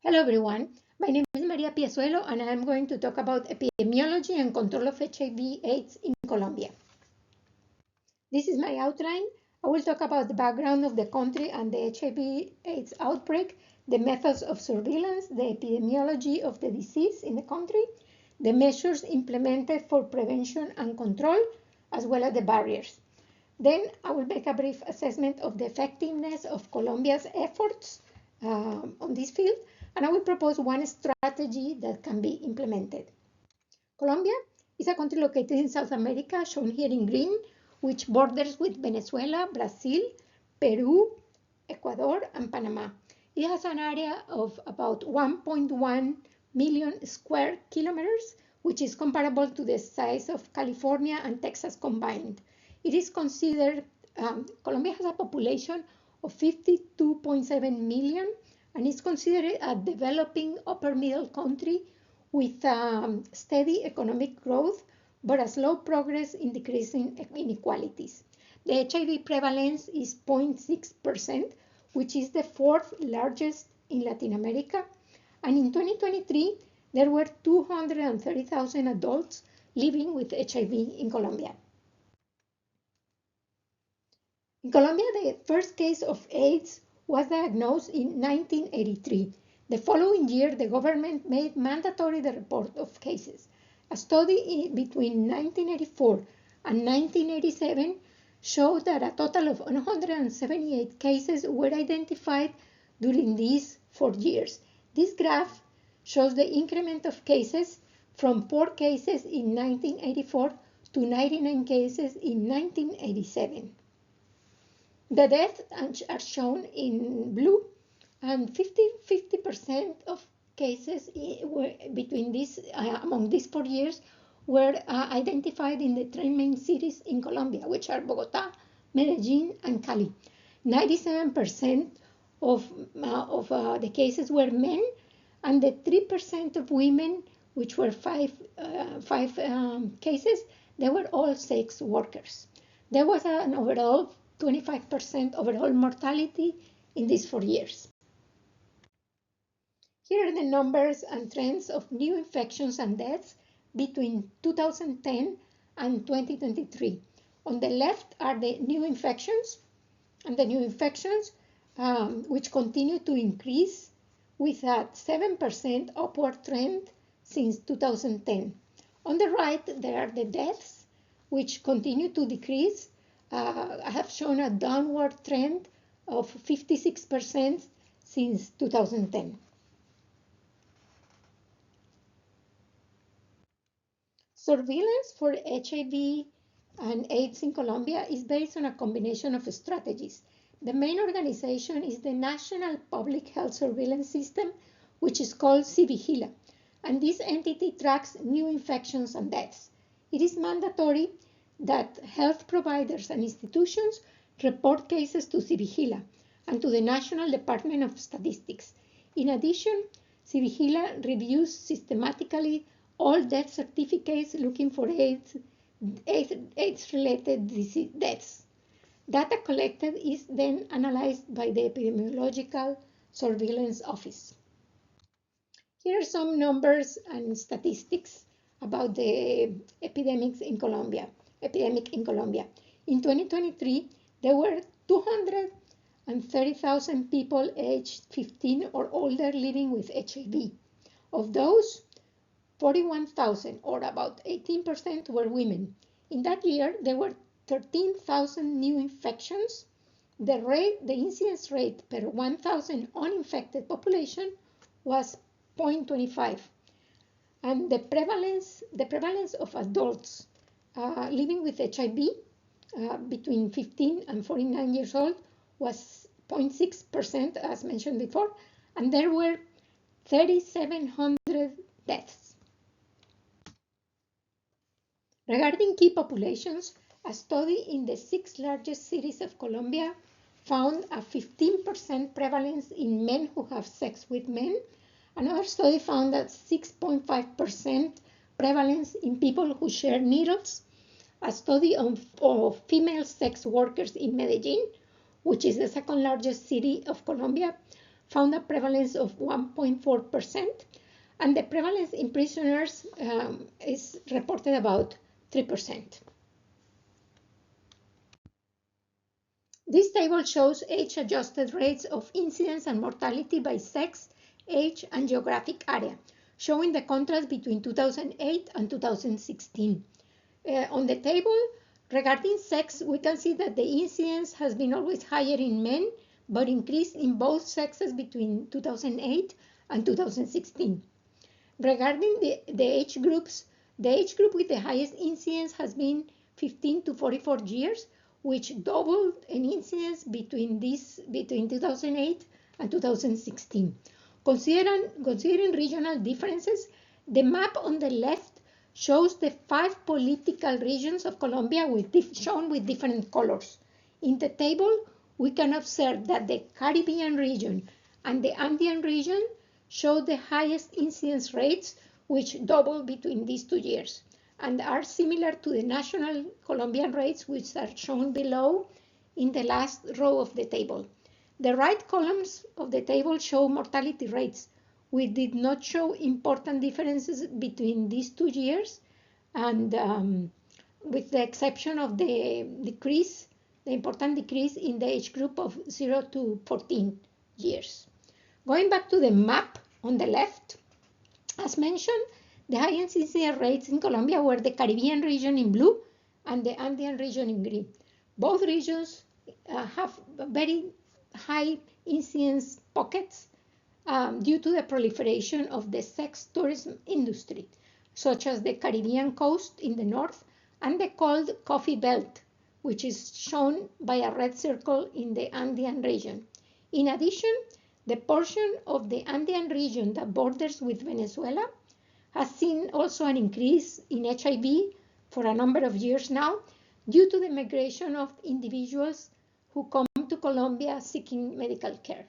Hello everyone, my name is Maria Piazuelo and I am going to talk about epidemiology and control of HIV/AIDS in Colombia. This is my outline. I will talk about the background of the country and the HIV/AIDS outbreak, the methods of surveillance, the epidemiology of the disease in the country, the measures implemented for prevention and control, as well as the barriers. Then I will make a brief assessment of the effectiveness of Colombia's efforts on this field, and I will propose one strategy that can be implemented. Colombia is a country located in South America, shown here in green, which borders with Venezuela, Brazil, Peru, Ecuador, and Panama. It has an area of about 1.1 million square kilometers, which is comparable to the size of California and Texas combined. It is considered, Colombia has a population of 52.7 million and is considered a developing upper middle country with steady economic growth, but a slow progress in decreasing inequalities. The HIV prevalence is 0.6%, which is the fourth largest in Latin America. And in 2023, there were 230,000 adults living with HIV in Colombia. In Colombia, the first case of AIDS was diagnosed in 1983. The following year, the government made mandatory the report of cases. A study between 1984 and 1987 showed that a total of 178 cases were identified during these 4 years. This graph shows the increment of cases from 4 cases in 1984 to 99 cases in 1987. The deaths are shown in blue, and 50% of cases were between among these 4 years were identified in the 3 main cities in Colombia, which are Bogotá, Medellín, and Cali. 97% of the cases were men, and the 3% of women, which were five cases, they were all sex workers. There was an overall 25% overall mortality in these 4 years. Here are the numbers and trends of new infections and deaths between 2010 and 2023. On the left are the new infections, and the new infections which continue to increase with a 7% upward trend since 2010. On the right, there are the deaths, which continue to decrease. I have shown a downward trend of 56% since 2010. Surveillance for HIV and AIDS in Colombia is based on a combination of strategies. The main organization is the National Public Health Surveillance System, which is called CVigila, and this entity tracks new infections and deaths. It is mandatory that health providers and institutions report cases to CVigila and to the National Department of Statistics. In addition, CVigila reviews systematically all death certificates looking for AIDS-related deaths. Data collected is then analyzed by the Epidemiological Surveillance Office. Here are some numbers and statistics about the epidemic in Colombia. In 2023, there were 230,000 people aged 15 or older living with HIV. Of those, 41,000, or about 18%, were women. In that year, there were 13,000 new infections. The incidence rate per 1,000 uninfected population was 0.25. And the prevalence of adults living with HIV between 15 and 49 years old was 0.6%, as mentioned before, and there were 3,700 deaths. Regarding key populations, a study in the 6 largest cities of Colombia found a 15% prevalence in men who have sex with men. Another study found that 6.5% prevalence in people who share needles. A study of female sex workers in Medellín, which is the 2nd largest city of Colombia, found a prevalence of 1.4%, and the prevalence in prisoners is reported about 3%. This table shows age-adjusted rates of incidence and mortality by sex, age, and geographic area, showing the contrast between 2008 and 2016. On the table, regarding sex, we can see that the incidence has been always higher in men, but increased in both sexes between 2008 and 2016. Regarding the age groups, the age group with the highest incidence has been 15 to 44 years, which doubled in incidence between 2008 and 2016. Considering regional differences, the map on the left shows the 5 political regions of Colombia shown with different colors. In the table, we can observe that the Caribbean region and the Andean region show the highest incidence rates, which double between these 2 years, and are similar to the national Colombian rates, which are shown below in the last row of the table. The right columns of the table show mortality rates. We did not show important differences between these 2 years, and with the exception of the important decrease in the age group of 0 to 14 years. Going back to the map on the left, as mentioned, the highest incidence rates in Colombia were the Caribbean region in blue and the Andean region in green. Both regions have very high incidence pockets due to the proliferation of the sex tourism industry, such as the Caribbean coast in the north and the cold coffee belt, which is shown by a red circle in the Andean region. In addition, the portion of the Andean region that borders with Venezuela has seen also an increase in HIV for a number of years now due to the migration of individuals who come to Colombia seeking medical care.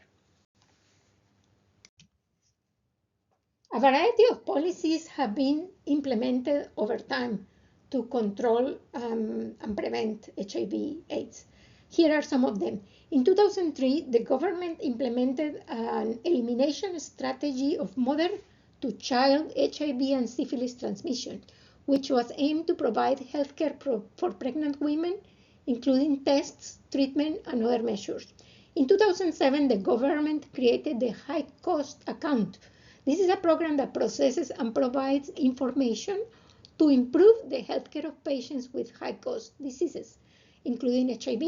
A variety of policies have been implemented over time to control and prevent HIV/AIDS. Here are some of them. In 2003, the government implemented an elimination strategy of mother-to-child HIV and syphilis transmission, which was aimed to provide healthcare for pregnant women, including tests, treatment, and other measures. In 2007, the government created the High Cost Account. This is a program that processes and provides information to improve the healthcare of patients with high-cost diseases, including HIV,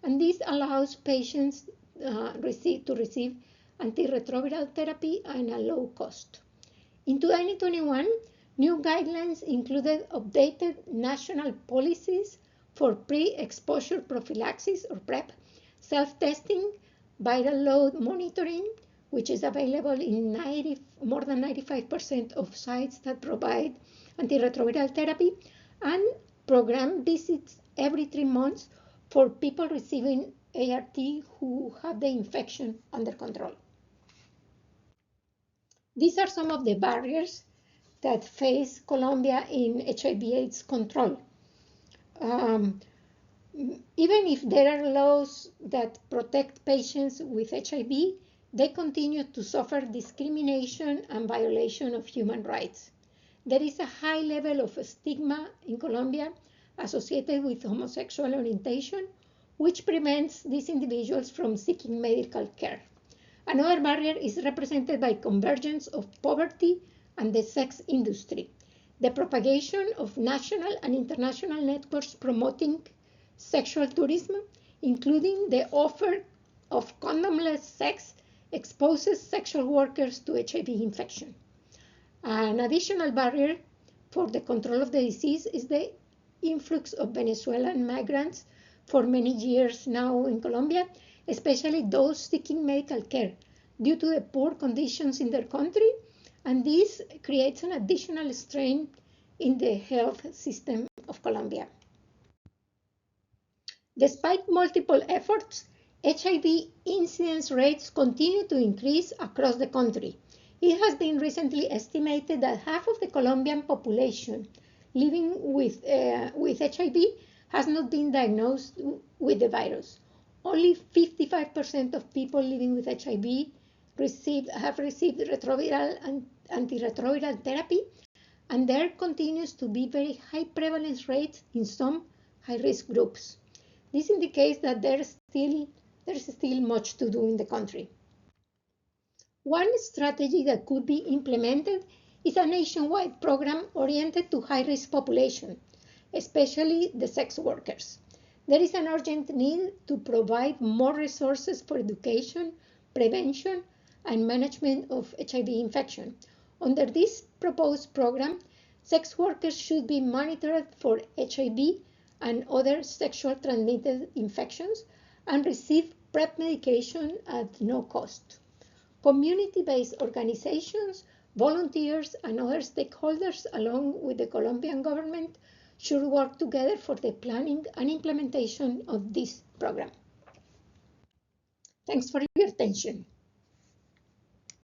and this allows patients to receive antiretroviral therapy at a low cost. In 2021, new guidelines included updated national policies for pre-exposure prophylaxis or PrEP, self-testing, viral load monitoring, which is available in more than 95% of sites that provide antiretroviral therapy, and program visits every 3 months for people receiving ART who have the infection under control. These are some of the barriers that face Colombia in HIV/AIDS control. Even if there are laws that protect patients with HIV, they continue to suffer discrimination and violation of human rights. There is a high level of stigma in Colombia associated with homosexual orientation, which prevents these individuals from seeking medical care. Another barrier is represented by convergence of poverty and the sex industry. The propagation of national and international networks promoting sexual tourism, including the offer of condomless sex, exposes sexual workers to HIV infection. An additional barrier for the control of the disease is the influx of Venezuelan migrants for many years now in Colombia, especially those seeking medical care due to the poor conditions in their country, and this creates an additional strain in the health system of Colombia. Despite multiple efforts, HIV incidence rates continue to increase across the country. It has been recently estimated that half of the Colombian population living with HIV has not been diagnosed with the virus. Only 55% of people living with HIV have received retroviral and antiretroviral therapy, and there continues to be very high prevalence rates in some high-risk groups. This indicates that there's still much to do in the country. One strategy that could be implemented is a nationwide program oriented to high-risk population, especially the sex workers. There is an urgent need to provide more resources for education, prevention, and management of HIV infection. Under this proposed program, sex workers should be monitored for HIV and other sexually transmitted infections and receive PrEP medication at no cost. Community-based organizations, volunteers, and other stakeholders, along with the Colombian government, should work together for the planning and implementation of this program. Thanks for your attention.